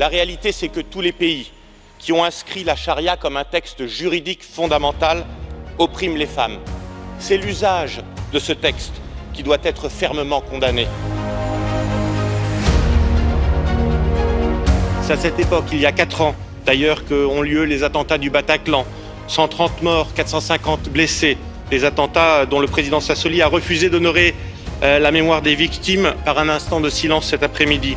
La réalité, c'est que tous les pays qui ont inscrit la charia comme un texte juridique fondamental oppriment les femmes. C'est l'usage de ce texte qui doit être fermement condamné. C'est à cette époque, il y a 4 ans, d'ailleurs, qu'ont lieu les attentats du Bataclan. 130 morts, 450 blessés. Des attentats dont le président Sassoli a refusé d'honorer la mémoire des victimes par un instant de silence cet après-midi.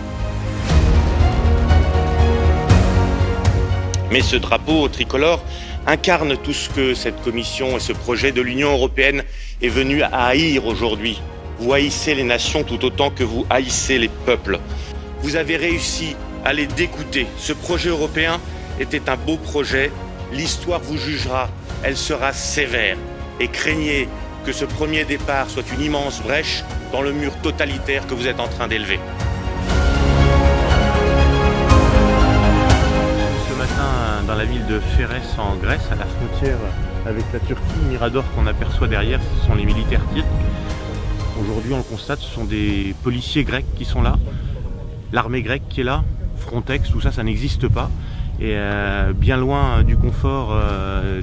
Mais ce drapeau tricolore incarne tout ce que cette commission et ce projet de l'Union européenne est venu à haïr aujourd'hui. Vous haïssez les nations tout autant que vous haïssez les peuples. Vous avez réussi à les dégoûter. Ce projet européen était un beau projet. L'histoire vous jugera, elle sera sévère. Et craignez que ce premier départ soit une immense brèche dans le mur totalitaire que vous êtes en train d'élever. Ce matin, dans la ville de Férès en Grèce, à la frontière avec la Turquie, Mirador qu'on aperçoit derrière, ce sont les militaires turcs. Aujourd'hui, on le constate, ce sont des policiers grecs qui sont là, l'armée grecque qui est là, Frontex, tout ça, ça n'existe pas. Et bien loin du confort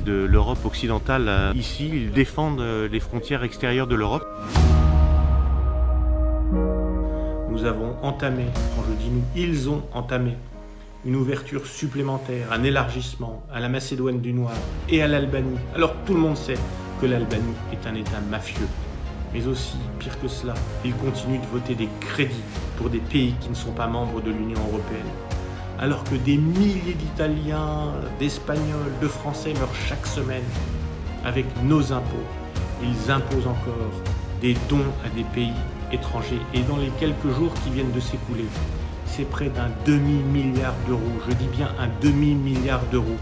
de l'Europe occidentale, ici, ils défendent les frontières extérieures de l'Europe. Nous avons entamé, quand je dis nous, ils ont entamé une ouverture supplémentaire, un élargissement à la Macédoine du Nord et à l'Albanie. Alors tout le monde sait que l'Albanie est un État mafieux. Mais aussi, pire que cela, ils continuent de voter des crédits pour des pays qui ne sont pas membres de l'Union européenne. Alors que des milliers d'Italiens, d'Espagnols, de Français meurent chaque semaine avec nos impôts, ils imposent encore des dons à des pays étrangers. Et dans les quelques jours qui viennent de s'écouler, c'est près d'un demi-milliard d'euros, je dis bien un demi-milliard d'euros,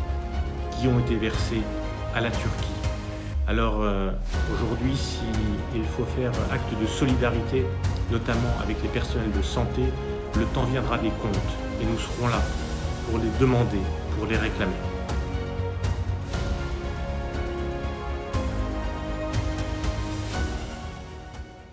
qui ont été versés à la Turquie. Alors aujourd'hui, s'il faut faire acte de solidarité, notamment avec les personnels de santé, le temps viendra des comptes et nous serons là pour les demander, pour les réclamer.